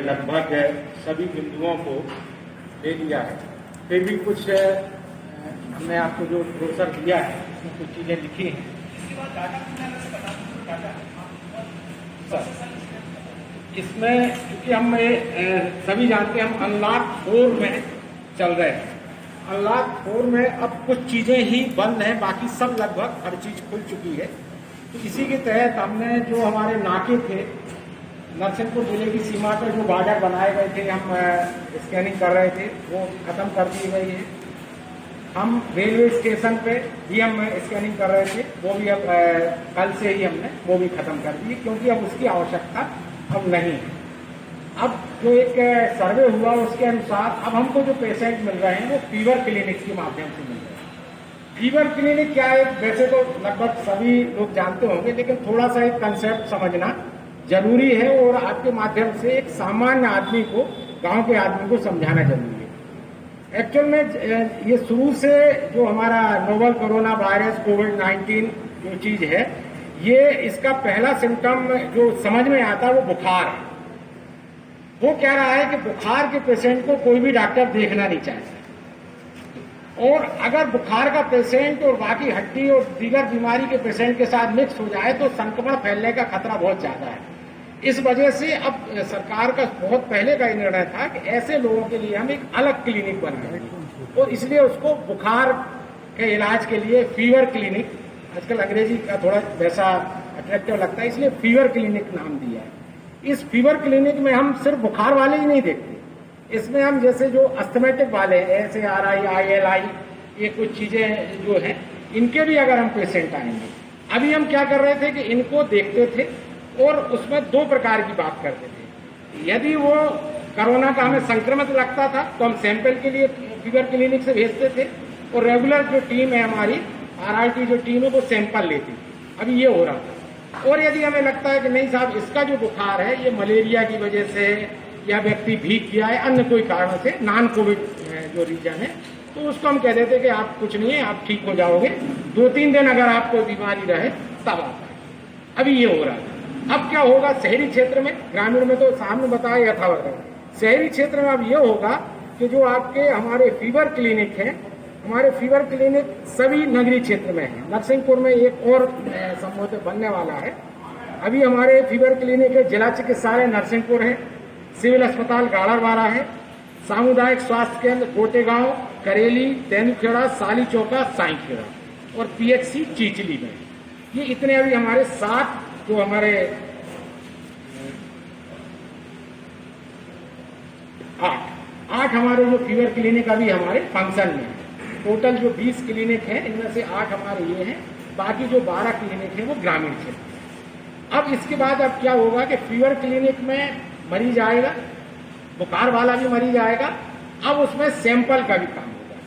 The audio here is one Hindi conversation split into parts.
लगभग सभी बिंदुओं को ले लिया है। फिर भी कुछ हमने आपको जो ब्रोशर दिया है उसमें कुछ चीज़ें लिखी हैं। इसमें क्योंकि हम सभी जानते हैं हम अनलॉक 4 में चल रहे हैं। अनलॉक 4 में अब कुछ चीज़ें ही बंद हैं, बाकी सब लगभग हर चीज़ खुल चुकी है। तो इसी के तहत हमने जो हमारे नाके थे, नरसिंहपुर जिले की सीमा पर जो बॉर्डर बनाए गए थे, हम स्कैनिंग कर रहे थे, वो खत्म कर दी गई है। हम रेलवे स्टेशन पे भी हम स्कैनिंग कर रहे थे, वो भी अब कल से ही हमने वो भी खत्म कर दी, क्योंकि अब उसकी आवश्यकता अब नहीं है। अब जो एक सर्वे हुआ उसके अनुसार अब हमको जो पेशेंट मिल रहे हैं वो फीवर क्लिनिक के माध्यम से मिल रहे हैं। फीवर क्लिनिक क्या है, वैसे तो लगभग सभी लोग जानते होंगे, लेकिन थोड़ा सा एक कंसेप्ट समझना जरूरी है और आपके माध्यम से एक सामान्य आदमी को, गांव के आदमी को समझाना जरूरी है। एक्चुअल में ये शुरू से जो हमारा नोवल कोरोना वायरस कोविड-19 जो चीज है, ये इसका पहला सिम्टम जो समझ में आता है वो बुखार है। वो कह रहा है कि बुखार के पेशेंट को कोई भी डॉक्टर देखना नहीं चाहिए, और अगर बुखार का पेशेंट और बाकी हड्डी और दीगर बीमारी के पेशेंट के साथ मिक्स हो जाए तो संक्रमण फैलने का खतरा बहुत ज्यादा है। इस वजह से अब सरकार का बहुत पहले का निर्णय था कि ऐसे लोगों के लिए हम एक अलग क्लिनिक बनाएं, और इसलिए उसको बुखार के इलाज के लिए फीवर क्लिनिक, आजकल अंग्रेजी का थोड़ा वैसा अट्रैक्टिव लगता है, इसलिए फीवर क्लिनिक नाम दिया है। इस फीवर क्लिनिक में हम सिर्फ बुखार वाले ही नहीं देखते, इसमें हम जैसे जो अस्थमेटिक वाले SARI, ILI, ये कुछ चीजें जो है, इनके भी अगर हम पेशेंट आएंगे, अभी हम क्या कर रहे थे कि इनको देखते थे और उसमें 2 प्रकार की बात करते थे। यदि वो कोरोना का हमें संक्रमित लगता था तो हम सैंपल के लिए फीवर क्लिनिक से भेजते थे, और रेगुलर जो टीम है हमारी RRT जो टीम है वो सैंपल लेती थी। अभी ये हो रहा था। और यदि हमें लगता है कि नहीं साहब, इसका जो बुखार है ये मलेरिया की वजह से या व्यक्ति भीग गया है अन्य कोई कारण से, नॉन कोविड जो रीजन है, तो उसको हम कह देते कि आप कुछ नहीं है, आप ठीक हो जाओगे, 2-3 दिन अगर आपको बीमारी रहे तब आता है। अभी ये हो रहा है। अब क्या होगा शहरी क्षेत्र में, ग्रामीण में तो सामने बताया यथावत है। शहरी क्षेत्र में अब ये होगा कि जो आपके हमारे फीवर क्लिनिक है, हमारे फीवर क्लिनिक सभी नगरीय क्षेत्र में है। नरसिंहपुर में एक और संभवतः बनने वाला है। अभी हमारे फीवर क्लिनिक है, जिला चिकित्सालय नरसिंहपुर है, सिविल अस्पताल गाड़रवाड़ा है, सामुदायिक स्वास्थ्य केंद्र गोटेगांव, करेली, तेंदुखेड़ा, साली चौका, साईखेड़ा, और PHC चीचली में। ये इतने अभी हमारे 7 जो हमारे 8 हमारे जो फीवर क्लिनिक अभी हमारे फंक्शन में है। टोटल जो 20 क्लिनिक है, इनमें से 8 हमारे ये हैं, बाकी जो 12 क्लिनिक है वो ग्रामीण क्षेत्र। अब इसके बाद अब क्या होगा कि फीवर क्लिनिक में मरीज आएगा, बुखार वाला भी मरीज आएगा, अब उसमें सैंपल का भी काम होगा।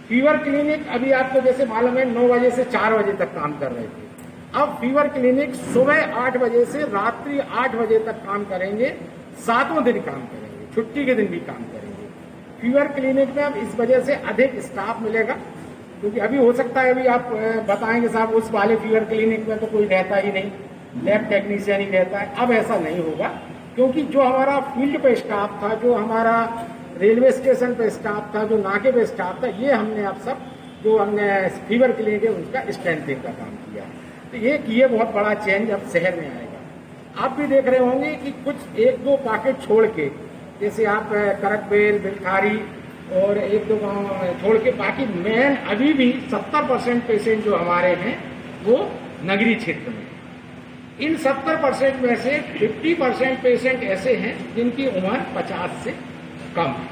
फीवर क्लिनिक अभी आपको जैसे मालूम है 9 बजे से 4 बजे तक काम कर रहे थे, अब फीवर क्लिनिक सुबह 8 बजे से रात्रि 8 बजे तक काम करेंगे, 7वें दिन काम करेंगे, छुट्टी के दिन भी काम करेंगे। फीवर क्लिनिक में अब इस वजह से अधिक स्टाफ मिलेगा, क्योंकि अभी हो सकता है अभी आप बताएंगे साहब उस वाले फीवर क्लिनिक में तो कोई रहता ही नहीं, लैब टेक्नीशियन ही रहता है। अब ऐसा नहीं होगा, क्योंकि जो हमारा फील्ड पे स्टाफ था, जो हमारा रेलवे स्टेशन पे स्टाफ था, जो नाके पे स्टाफ था, ये हमने अब सब जो हमने फीवर क्लिनिक है उनका स्ट्रेंथिंग का काम किया। तो ये बहुत बड़ा चेंज अब शहर में आएगा। आप भी देख रहे होंगे कि कुछ 1-2 पॉकेट छोड़ के, जैसे आप करकबेल, बिलखारी और 1-2 गाँव छोड़ के, बाकी मेन अभी भी 70% पेशेंट जो हमारे हैं वो नगरीय क्षेत्र में। इन 70% में से 50% पेशेंट ऐसे हैं जिनकी उम्र 50 से कम है,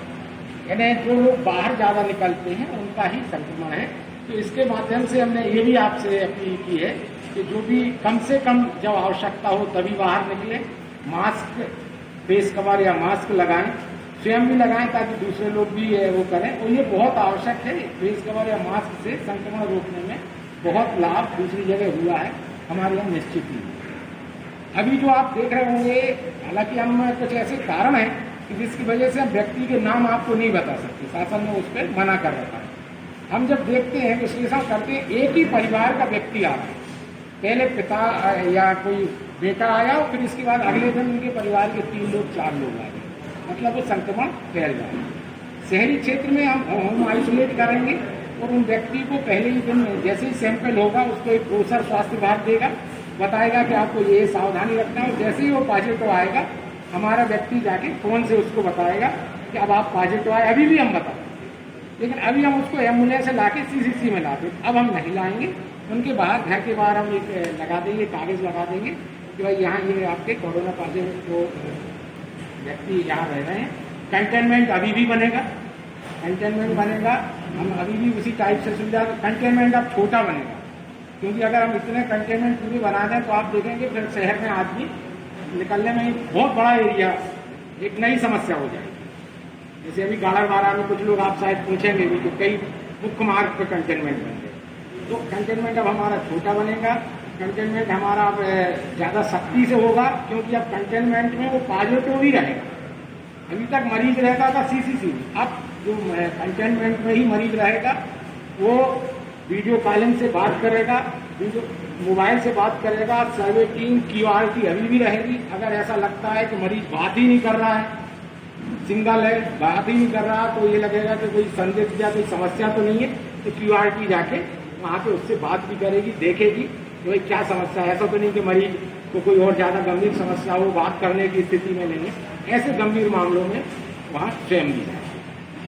यानी जो लोग बाहर ज्यादा निकलते हैं उनका ही संक्रमण है। तो इसके माध्यम से हमने ये भी आपसे अपील की है कि जो भी कम से कम जब आवश्यकता हो तभी बाहर निकले, मास्क, फेस कवर या मास्क लगाएं, स्वयं भी लगाएं ताकि दूसरे लोग भी वो करें। और ये बहुत आवश्यक है, फेस कवर या मास्क से संक्रमण रोकने में बहुत लाभ दूसरी जगह हुआ है, हमारे यहाँ निश्चित ही। अभी जो आप देख रहे होंगे, हालांकि हम कुछ ऐसे कारण हैं कि जिसकी वजह से हम व्यक्ति के नाम आपको नहीं बता सकते, शासन ने उस पर मना कर रखा है। हम जब देखते हैं, विश्लेषण करते हैं, एक ही परिवार का व्यक्ति आ रहा है, पहले पिता या कोई बेटा आया और फिर इसके बाद अगले दिन उनके परिवार के 3 लोग 4 लोग आ गए। मतलब वो संक्रमण फैल जाए। शहरी क्षेत्र में हम होम आइसोलेट करेंगे और उन व्यक्ति को पहले ही दिन जैसे ही सैंपल होगा उसको एक ब्रोशर स्वास्थ्य विभाग देगा, बताएगा कि आपको ये सावधानी रखना है। जैसे ही वो पॉजिटिव आएगा हमारा व्यक्ति जाके फ़ोन से उसको बताएगा कि अब आप पॉजिटिव आए। अभी भी हम बताएं, लेकिन अभी हम उसको एम्बुलेंस से ला के CCC में लाते, अब हम नहीं लाएंगे। उनके बाहर, घर के बाहर हम एक लगा देंगे, कागज़ लगा देंगे कि भाई यहाँ ये आपके कोरोना पॉजिटिव जो व्यक्ति यहाँ रह रहे हैं। कंटेनमेंट अभी भी बनेगा, कंटेनमेंट बनेगा। हम अभी भी उसी टाइप से सुविधा, कंटेनमेंट अब छोटा बनेगा, क्योंकि अगर हम इतने कंटेनमेंट पूरे बना दें तो आप देखेंगे फिर शहर में आदमी निकलने में बहुत बड़ा एरिया एक नई समस्या हो जाएगी। जैसे अभी गाड़ावाड़ा में कुछ लोग आप शायद पूछेंगे भी कि कई मुख्य मार्ग पर कंटेनमेंट बन गए, तो कंटेनमेंट अब हमारा छोटा बनेगा। कंटेनमेंट हमारा अब ज़्यादा सख्ती से होगा, क्योंकि अब कंटेनमेंट में वो पॉजिटिव ही रहेगा। अभी तक मरीज रहता था CCC में, अब जो कंटेनमेंट में ही मरीज रहेगा वो वीडियो कॉलिंग से बात करेगा, वीडियो मोबाइल से बात करेगा। सर्वे टीम QRT अभी भी रहेगी। अगर ऐसा लगता है कि मरीज बात ही नहीं कर रहा है, सिंगल है, बात ही नहीं कर रहा, तो ये लगेगा कि कोई संदिग्ध या कोई समस्या तो नहीं है, तो QRT जाके वहाँ पे उससे बात भी करेगी, देखेगी कि भाई क्या समस्या है। ऐसा तो नहीं कि मरीज को कोई और ज़्यादा गंभीर समस्या हो, बात करने की स्थिति में नहीं है। ऐसे गंभीर मामलों में वहाँ स्वयं भी जाए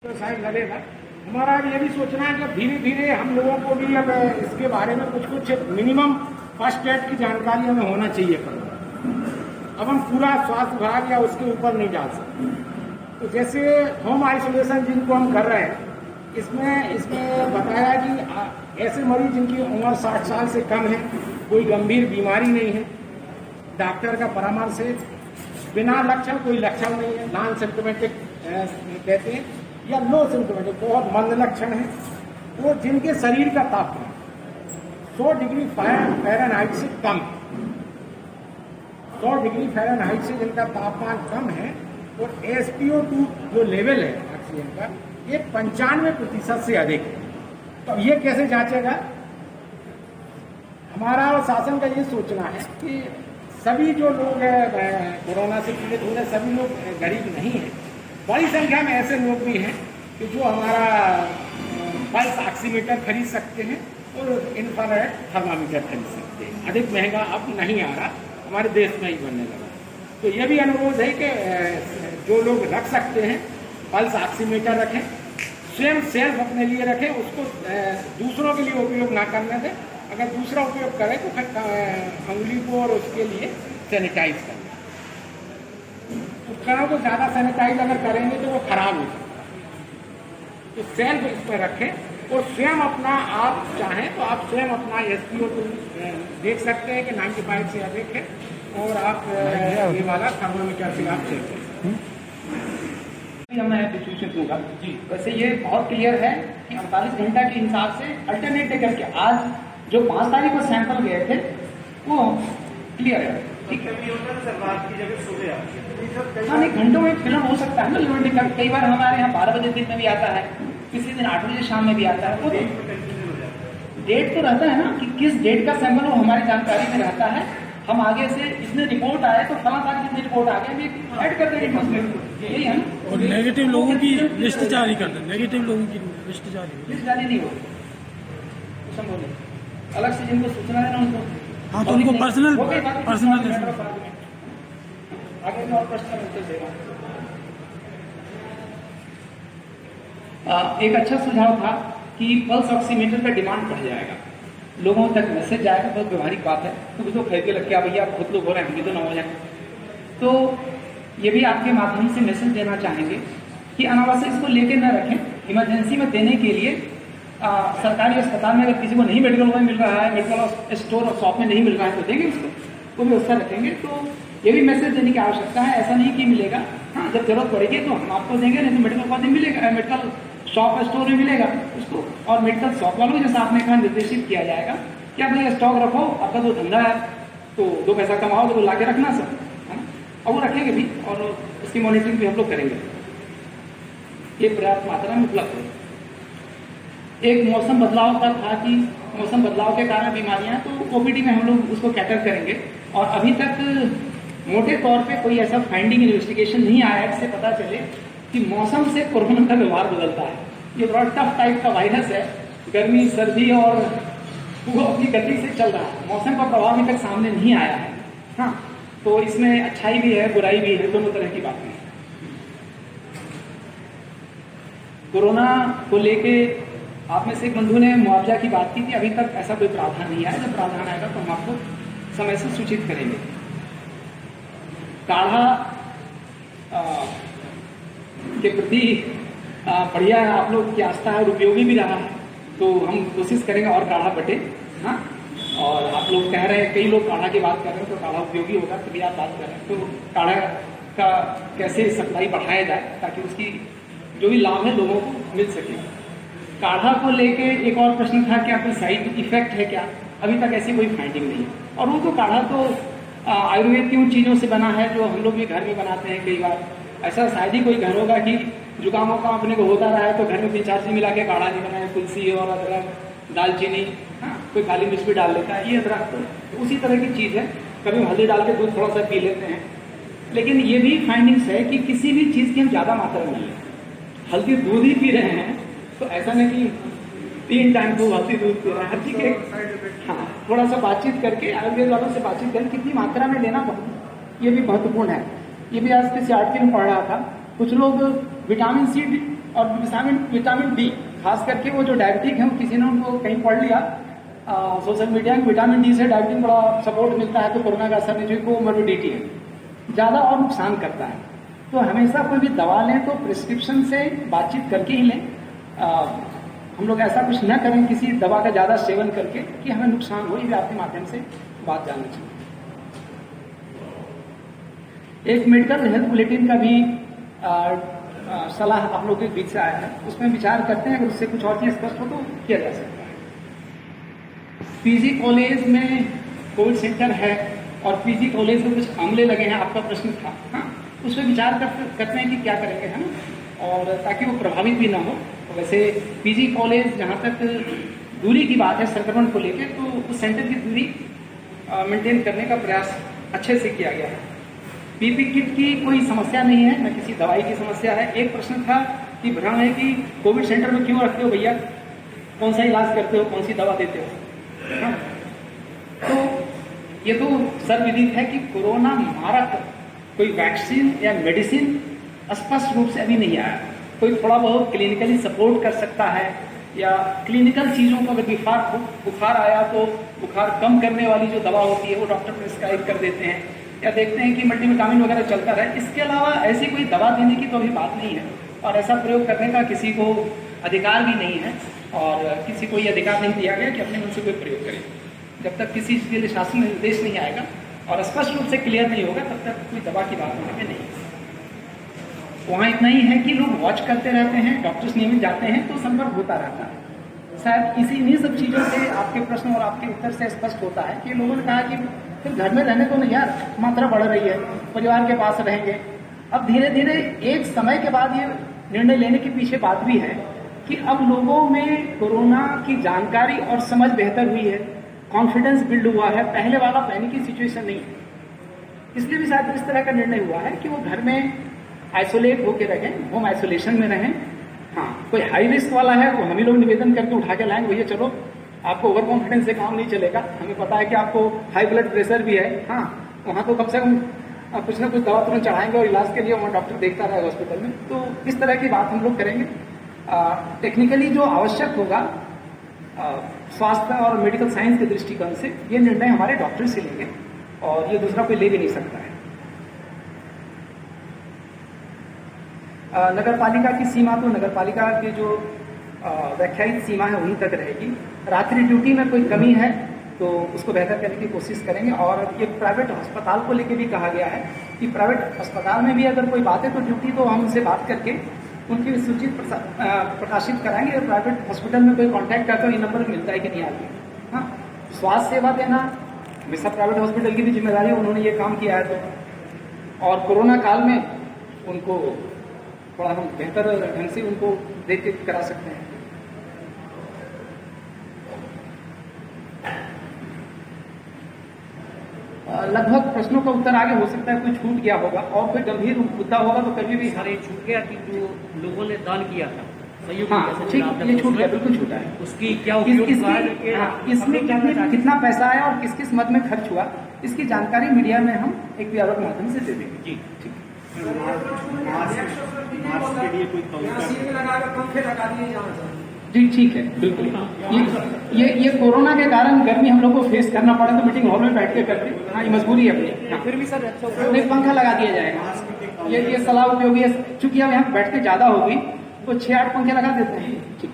तो शायद लगेगा। हमारा ये भी सोचना है कि धीरे धीरे हम लोगों को भी अब इसके बारे में कुछ मिनिमम फर्स्ट एड की जानकारी हमें होना चाहिए। अब हम पूरा स्वास्थ्य विभाग या उसके ऊपर नहीं जा सकते। तो जैसे होम आइसोलेशन जिनको हम कर रहे हैं, इसमें बताया कि ऐसे मरीज जिनकी उम्र 60 साल से कम है, कोई गंभीर बीमारी नहीं है, डॉक्टर का परामर्श है, बिना लक्षण, कोई लक्षण नहीं है, नॉन सिम्टोमेटिक कहते हैं, या लो सिम्टोमेटिक, बहुत मंद लक्षण है, वो जिनके शरीर का तापमान 100 डिग्री फ़ारेनहाइट से कम, 100 डिग्री फ़ारेनहाइट से जिनका तापमान कम है, और SpO2 जो लेवल है ऑक्सीजन का ये 95% से अधिक है। तो ये कैसे जांचेगा? हमारा और शासन का ये सोचना है कि सभी जो लोग कोरोना से पीड़ित हो रहे, सभी लोग गरीब नहीं हैं। बड़ी संख्या में ऐसे लोग भी हैं कि जो हमारा पल्स ऑक्सीमीटर खरीद सकते हैं और इंफ्रारेड थर्मामीटर खरीद सकते हैं। अधिक महंगा अब नहीं आ रहा, हमारे देश में ही बनने लगा। तो ये भी अनुरोध है कि जो लोग रख सकते हैं पल्स ऑक्सीमीटर रखें, स्वयं सेल्फ अपने लिए रखें, उसको दूसरों के लिए उपयोग ना करने दें। अगर दूसरा उपयोग करें तो फिर अंगुली को और उसके लिए सैनिटाइज करें। उपकरणों को ज़्यादा सैनिटाइज अगर करेंगे तो वो खराब हो सकता है। तो सेल्फ इसमें रखें और स्वयं अपना, आप चाहें तो आप स्वयं अपना SpO2 देख सकते हैं कि 95 से अधिक है, और आप ये वाला थर्मामीटर से आप चेक करें। मैं विशेषित दूंगा जी। वैसे ये बहुत क्लियर है कि 48 घंटा के हिसाब से अल्टरनेट डे करके आज जो 5 तारीख को सैंपल गए थे वो क्लियर है। ठीक है, हाँ नहीं, घंटों में फिलर हो सकता है ना लिमिट का। कई बार हमारे यहाँ 12 बजे दिन में भी आता है, किसी दिन 8 बजे शाम में भी आता है। वो डेट तो रहता है ना कि किस डेट का सैंपल वो हमारी जानकारी में रहता है। हम आगे से इसमें रिपोर्ट आए तो फला तारीख में रिपोर्ट आ गया, हम ऐड कर देंगे। यही है। और नेगेटिव लोगों की लिस्ट जारी कर दें। नेगेटिव लोगों की लिस्ट जारी नहीं होगी, बोले अलग से जिनको सूचना देना उनको, हाँ तो उनको पर्सनल आगे में और प्रश्न देगा। एक अच्छा सुझाव था कि पल्स ऑक्सीमीटर का डिमांड बढ़ जाएगा, लोगों तक मैसेज जाएगा। बहुत व्यवहारिक बात है, तो जो खरीद के लग के भैया आप खुद लोग हो रहे हैं, हम भी तो ना हो जाए। तो ये भी आपके माध्यम से मैसेज देना चाहेंगे कि अनावश्यक इसको लेके न रखें। इमरजेंसी में देने के लिए सरकारी अस्पताल में अगर किसी को नहीं मेडिकल में मिल रहा है, मेडिकल स्टोर और शॉप में नहीं मिल रहा है, तो देंगे उसको, वो व्यवस्था रखेंगे। तो ये भी मैसेज देने की आवश्यकता है। ऐसा नहीं कि मिलेगा, हाँ जब जरूरत पड़ेगी तो हम आपको देंगे, नहीं तो मेडिकल कॉलेज में मिलेगा, मेडिकल शॉप स्टोर में मिलेगा उसको। और मेडिकल शॉप वालों जैसा आपने कहा निर्देशित किया जाएगा कि आप भैया स्टॉक रखो, आपका जो धंधा है तो 2 पैसा कमाओ तो ला के रखना सब, है ना। और वो रखेंगे भी, और उसकी मॉनिटरिंग भी हम लोग करेंगे, ये पर्याप्त मात्रा में उपलब्ध है। एक मौसम बदलाव का था कि मौसम बदलाव के कारण बीमारियां, तो OPD में हम लोग उसको कैटर करेंगे। और अभी तक मोटे तौर पे कोई ऐसा फाइंडिंग इन्वेस्टिगेशन नहीं आया है जिससे पता चले कि मौसम से कोरोना का व्यवहार बदलता है। ये बड़ा टफ टाइप का वायरस है, गर्मी सर्दी और वो अपनी गति से चल रहा है, मौसम का प्रभाव अभी तक सामने नहीं आया है। हाँ, तो इसमें अच्छाई भी है बुराई भी है, दोनों तरह की बातें हैं। कोरोना को लेके आप में से एक बंधु ने मुआवजा की बात की थी, अभी तक ऐसा कोई प्रावधान नहीं आया। जब प्रावधान आएगा तो हम आपको समय से सूचित करेंगे। काढ़ा के प्रति बढ़िया है, आप लोग की आस्था है और उपयोगी भी रहा है, तो हम कोशिश करेंगे और काढ़ा बटे। हाँ, और आप लोग कह रहे हैं, कई लोग काढ़ा की बात कर रहे हैं, तो काढ़ा उपयोगी होगा तभी आप बात कर रहे हैं। तो काढ़ा का कैसे सप्लाई बढ़ाया जाए ताकि उसकी जो भी लाभ है लोगों को मिल सके। काढ़ा को लेके एक और प्रश्न था, क्या कोई साइड इफेक्ट है क्या? अभी तक ऐसी कोई फाइंडिंग नहीं है। और वो तो काढ़ा तो आयुर्वेद की उन चीज़ों से बना है जो हम लोग भी घर में बनाते हैं। कई बार ऐसा शायद ही कोई घर होगा कि जुकामों का अपने को होता रहा है तो घर में 3-4 चीज मिला के काढ़ा नहीं बनाया, तुलसी और अदरक, दालचीनी, हाँ, कोई काली मिर्च भी डाल लेता है, ये अदरक तो उसी तरह की चीज़ है। कभी हल्दी डाल के दूध थोड़ा सा पी लेते हैं। लेकिन ये भी फाइंडिंग्स है कि किसी भी चीज़ की हम ज़्यादा मात्रा में लें। हल्दी दूध ही पी रहे हैं तो ऐसा नहीं कि 3 टाइम तो हल्दी दूध पी रहे हैं, ठीक है। हाँ, थोड़ा सा बातचीत करके आयुर्वेद वालों से बातचीत करके कितनी मात्रा में लेना बहुत, ये भी महत्वपूर्ण है। ये भी आज किसी आर्टिकल में पढ़ रहा था, कुछ लोग विटामिन सी और विटामिन डी, खास करके वो जो डायबिटिक है, किसी ने उनको कहीं पढ़ लिया सोशल मीडिया में, विटामिन डी से डायबिटिक में बड़ा सपोर्ट मिलता है, तो कोरोना का असर नहीं, जो कोमोर्बिडिटी है, ज़्यादा और नुकसान करता है। तो हमेशा कोई भी दवा लें तो प्रिस्क्रिप्शन से बातचीत करके ही लें। हम लोग ऐसा कुछ न करें किसी दवा का ज़्यादा सेवन करके कि हमें नुकसान हो। ये आपके माध्यम से बात जाननी चाहिए। एक मेडिकल हेल्थ बुलेटिन का भी सलाह आप लोगों के बीच से आया है, उसमें विचार करते हैं, अगर उससे कुछ और चीज़ स्पष्ट हो तो किया जा सकता है। पीजी कॉलेज में कोविड सेंटर है और पीजी कॉलेज में कुछ हमले लगे हैं, आपका प्रश्न था। हाँ, उस पर विचार करते हैं कि क्या करेंगे हम, और ताकि वो प्रभावित भी ना हो। तो वैसे पीजी कॉलेज, जहाँ तक दूरी की बात है संक्रमण को लेकर, तो उस सेंटर की दूरी मेंटेन करने का प्रयास अच्छे से किया गया है। पीपी किट की कोई समस्या नहीं है, न किसी दवाई की समस्या है। एक प्रश्न था कि भ्रम है कि कोविड सेंटर में क्यों रखते हो भैया, कौन सा इलाज करते हो, कौन सी दवा देते हो? हाँ, तो ये तो सर्वविदित है कि कोरोना मारक कोई वैक्सीन या मेडिसिन स्पष्ट रूप से अभी नहीं आया। कोई थोड़ा बहुत क्लिनिकली सपोर्ट कर सकता है, या क्लिनिकल चीज़ों को, अगर बुखार आया तो बुखार कम करने वाली जो दवा होती है वो डॉक्टर प्रिस्क्राइब कर देते हैं, या देखते हैं कि मल्टीविटामिन वगैरह चलता रहे। इसके अलावा ऐसी कोई दवा देने की तो अभी बात नहीं है, और ऐसा प्रयोग करने का किसी को अधिकार भी नहीं है, और किसी को ये अधिकार नहीं दिया गया कि अपने मन से कोई प्रयोग करे। जब तक किसी चीज़ के लिए शासन निर्देश नहीं आएगा और स्पष्ट रूप से क्लियर नहीं होगा, तब तक कोई दवा की बात होने में नहीं। वहाँ इतना ही है कि लोग वॉच करते रहते हैं, डॉक्टर्स नियमित जाते हैं, तो संपर्क होता रहता है। शायद इन्हीं सब चीज़ों से आपके प्रश्न और आपके उत्तर से स्पष्ट होता है कि लोगों ने कहा कि फिर घर में रहने को नहीं यार, मात्रा बढ़ रही है, परिवार के पास रहेंगे। अब धीरे धीरे एक समय के बाद ये निर्णय लेने के पीछे बात भी है कि अब लोगों में कोरोना की जानकारी और समझ बेहतर हुई है, कॉन्फिडेंस बिल्ड हुआ है, पहले वाला पैनिक की सिचुएशन नहीं है। इसलिए भी शायद इस तरह का निर्णय हुआ है कि वो घर में आइसोलेट होकर रहें, होम आइसोलेशन में रहें। हाँ, कोई हाई रिस्क वाला है तो हम ही लोग निवेदन करके उठा के लाएंगे, भैया चलो, आपको ओवर कॉन्फिडेंस से काम नहीं चलेगा, हमें पता है कि आपको हाई ब्लड प्रेशर भी है। हाँ, वहाँ तो कम से कम कुछ ना कुछ दवा तुरंत चढ़ाएंगे और इलाज के लिए वहाँ डॉक्टर देखता रहेगा हॉस्पिटल में। तो इस तरह की बात हम लोग करेंगे। टेक्निकली जो आवश्यक होगा स्वास्थ्य और मेडिकल साइंस के दृष्टिकोण से, ये निर्णय हमारे डॉक्टर से लेंगे और ये दूसरा कोई ले भी नहीं सकता है। नगर पालिका की सीमा तो नगर पालिका की जो व्याख्यायित सीमा है वहीं तक रहेगी। रात्रि ड्यूटी में कोई कमी है तो उसको बेहतर करने की कोशिश करेंगे। और ये प्राइवेट अस्पताल को लेके भी कहा गया है कि प्राइवेट अस्पताल में भी अगर कोई बात है तो ड्यूटी तो हम उनसे बात करके उनकी सूची प्रकाशित कराएंगे। प्राइवेट हॉस्पिटल में कोई कॉन्टैक्ट करता है, ये नंबर मिलता है कि नहीं आगे। हाँ, स्वास्थ्य सेवा देना हमेशा प्राइवेट हॉस्पिटल की भी जिम्मेदारी है, उन्होंने ये काम किया है। तो और कोरोना काल में उनको थोड़ा हम बेहतर ढंग से उनको देख के करा सकते हैं। लगभग प्रश्नों का उत्तर आगे हो सकता है कोई छूट गया होगा, और कोई गंभीर मुद्दा होगा तो कभी भी सर ये छूट गया कि जो लोगों ने दान किया था संयुक्त हाँ कैसे ठीक, चुनाव ये था, छूट गया, उसमें बिल्कुल छूटा है। उसकी क्या उपयोग हुआ है कि इसमें कितना पैसा आया और किस किस मद में खर्च हुआ, इसकी जानकारी मीडिया में हम एक पीआरओ के माध्यम से दे देंगे। जी ठीक है। जी ठीक है, बिल्कुल। ये कोरोना के कारण गर्मी हम लोग को फेस करना पड़ा तो मीटिंग हॉल में बैठ के करते, हाँ ये मजबूरी है अपनी। हाँ। फिर भी सर अच्छा नहीं, पंखा लगा दिया जाएगा, ये सलाह उपयोगी है, चूंकि अब यहाँ बैठते ज्यादा होगी तो 6-8 पंखे लगा देते हैं। ठीक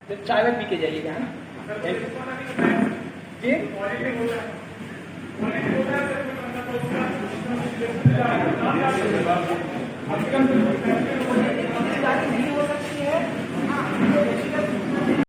है, चाय पी के जाइएगा, है ना? ठीक।